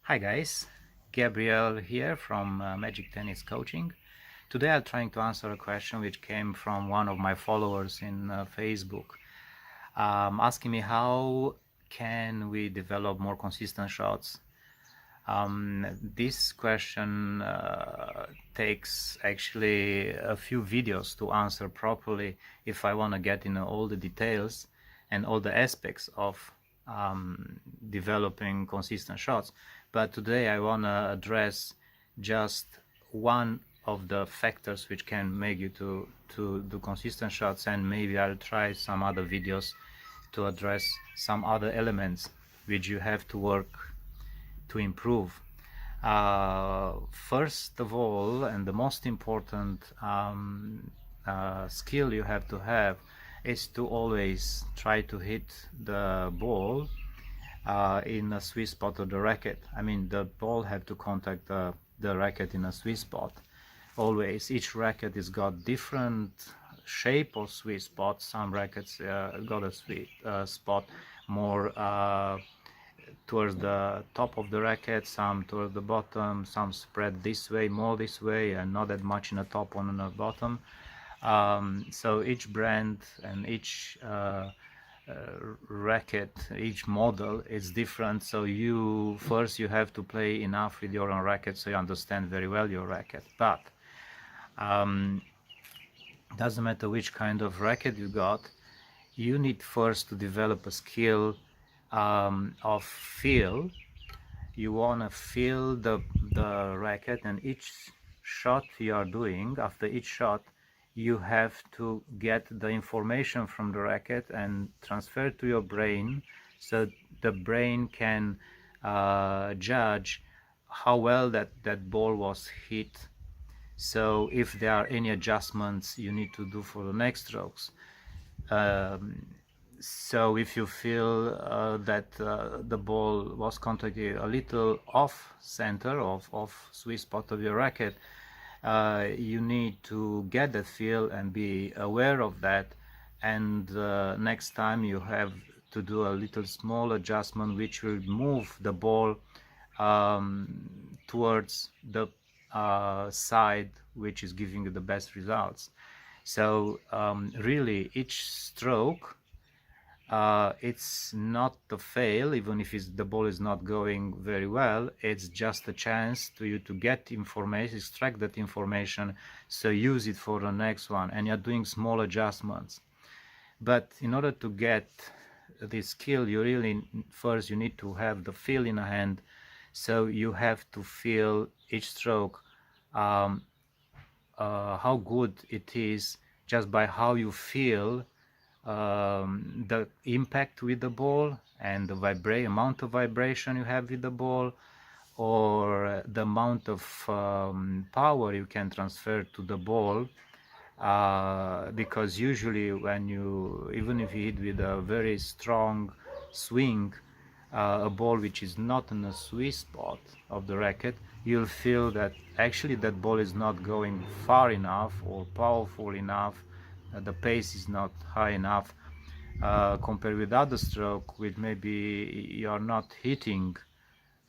Hi guys, Gabriel here from Magic Tennis Coaching. Today I'm trying to answer a question which came from one of my followers in Facebook, asking me how can we develop more consistent shots. This question takes actually a few videos to answer properly if I want to get into all the details and all the aspects of developing consistent shots. But today I want to address just one of the factors which can make you to do consistent shots, and maybe I'll try some other videos to address some other elements which you have to work to improve. First of all, and the most important skill you have to have is to always try to hit the ball in a sweet spot of the racket. I mean, the ball have to contact the racket in a sweet spot. Always, each racket has got different shape of sweet spot. Some rackets got a sweet spot more towards the top of the racket, some towards the bottom, some spread this way, more this way, and not that much in the top one and the bottom. So each brand and each racket, each model is different. So you have to play enough with your own racket so you understand very well your racket. But doesn't matter which kind of racket you got, you need first to develop a skill of feel. You want to feel the racket, and each shot you are doing, after each shot you have to get the information from the racket and transfer to your brain, so the brain can judge how well that ball was hit. So if there are any adjustments you need to do for the next strokes. So if you feel that the ball was contacted a little off center, off sweet spot of your racket, you need to get that feel and be aware of that, and next time you have to do a little small adjustment which will move the ball towards the side which is giving you the best results. So really each stroke, it's not a fail, even if the ball is not going very well. It's just a chance to you to get information, extract that information, so use it for the next one, and you're doing small adjustments. But in order to get this skill, you really first you need to have the feel in a hand. So you have to feel each stroke, how good it is, just by how you feel the impact with the ball and the amount of vibration you have with the ball, or the amount of power you can transfer to the ball, because usually when even if you hit with a very strong swing, a ball which is not in a sweet spot of the racket, you'll feel that actually that ball is not going far enough or powerful enough. The pace is not high enough compared with other stroke, with maybe you are not hitting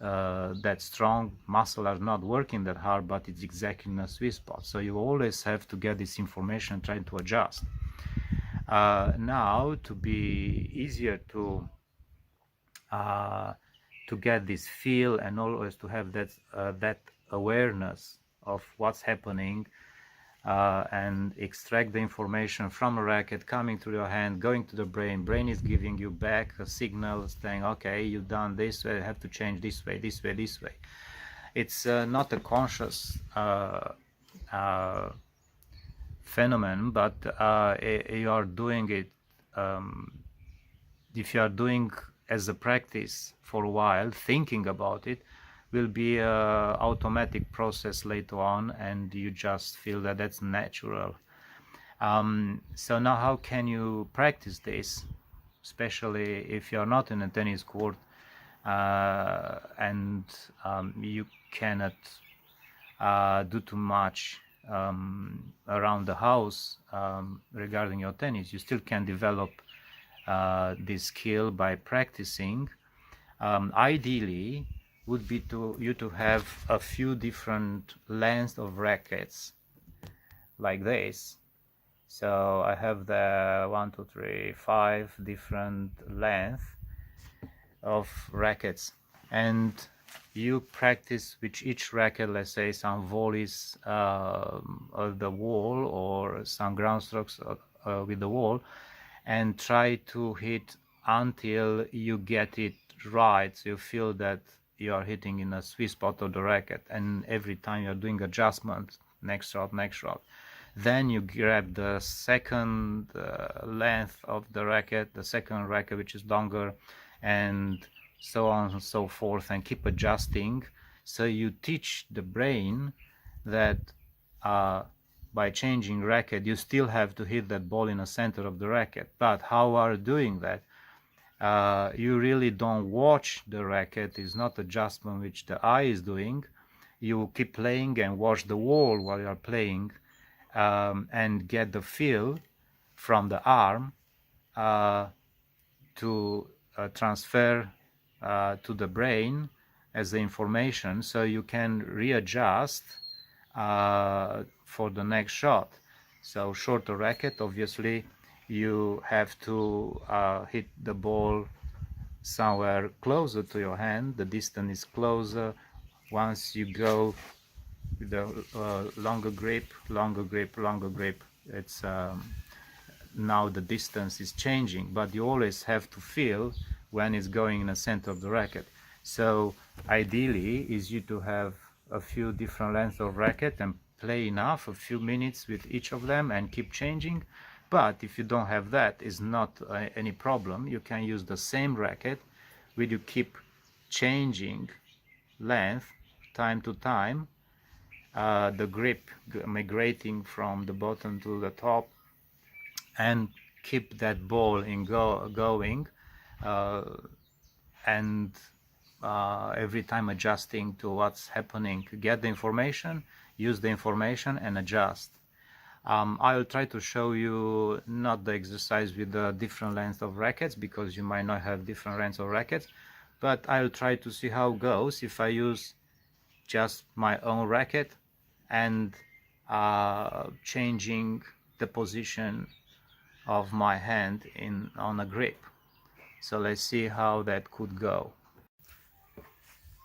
that strong, muscle are not working that hard, but it's exactly in a sweet spot. So you always have to get this information and try to adjust. Now, to be easier to get this feel and always to have that awareness of what's happening, and extract the information from a racket coming to your hand, going to the brain is giving you back a signal saying, okay, you've done this, I have to change this way, this way, this way. It's not a conscious phenomenon, but you are doing it. If you are doing as a practice for a while, thinking about it will be a automatic process later on, and you just feel that that's natural. So now how can you practice this, especially if you're not in a tennis court and you cannot do too much around the house regarding your tennis? You still can develop this skill by practicing. Ideally, would be to have a few different lengths of rackets like this. So I have the 1, 2, 3, 5 different lengths of rackets, and you practice with each racket, let's say some volleys of the wall or some ground strokes with the wall, and try to hit until you get it right, so you feel that you are hitting in a sweet spot of the racket, and every time you're doing adjustment, next shot, next shot. Then you grab the second length of the racket, the second racket which is longer, and so on and so forth, and keep adjusting. So you teach the brain that by changing racket you still have to hit that ball in the center of the racket. But how are you doing that? You really don't watch the racket. It's not adjustment which the eye is doing. You keep playing and watch the wall while you're playing, and get the feel from the arm to transfer to the brain as the information, so you can readjust for the next shot. So shorter racket, obviously you have to hit the ball somewhere closer to your hand, the distance is closer. Once you go with the longer grip, it's now the distance is changing, but you always have to feel when it's going in the center of the racket. So ideally is you to have a few different lengths of racket and play enough, a few minutes with each of them, and keep changing. But if you don't have that, it's not any problem. You can use the same racket where you keep changing length time to time, the grip migrating from the bottom to the top, and keep that ball in going, and every time adjusting to what's happening. Get the information, use the information, and adjust. I'll try to show you not the exercise with the different lengths of rackets, because you might not have different lengths of rackets, but I'll try to see how it goes if I use just my own racket and changing the position of my hand on a grip. So let's see how that could go.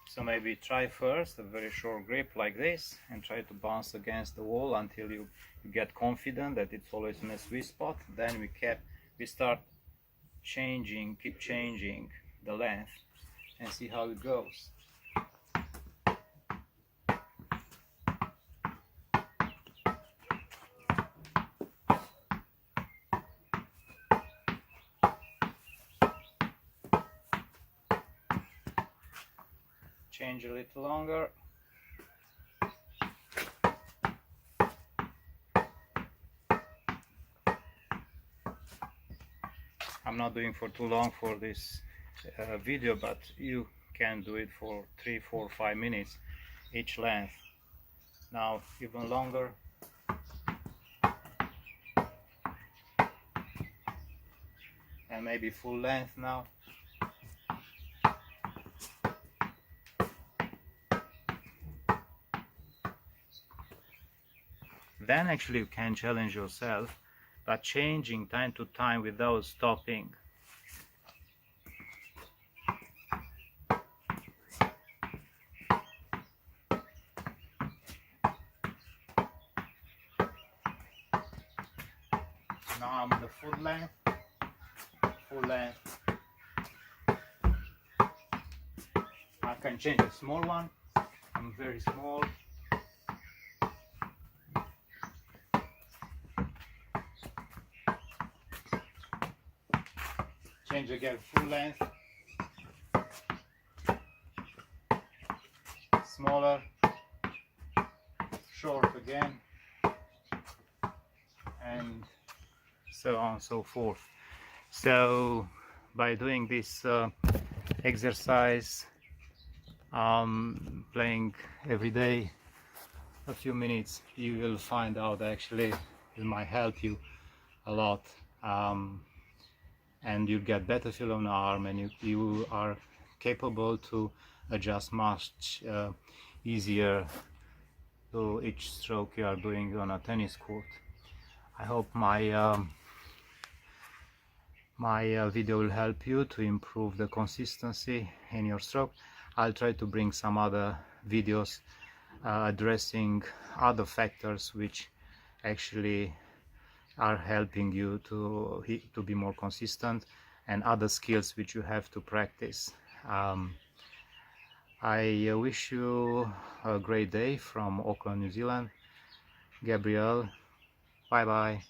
So maybe try first a very short grip like this, and try to bounce against the wall until you get confident that it's always in a sweet spot. Then we start keep changing the length, and see how it goes. Change a little longer. I'm not doing for too long for this video, but you can do it for 3, 4, 5 minutes each length. Now even longer. And maybe full length now. Then actually you can challenge yourself by changing time to time without stopping. Now I'm the full length. I can change a small one. I'm very small. Change again, full length, smaller, short again, and so on and so forth. So by doing this exercise, playing every day a few minutes, you will find out actually it might help you a lot. And you get better feel on the arm, and you are capable to adjust much easier to each stroke you are doing on a tennis court. I hope my video will help you to improve the consistency in your stroke. I'll try to bring some other videos addressing other factors which actually are helping you to be more consistent, and other skills which you have to practice. I wish you a great day from Auckland, New Zealand. Gabriel, bye bye.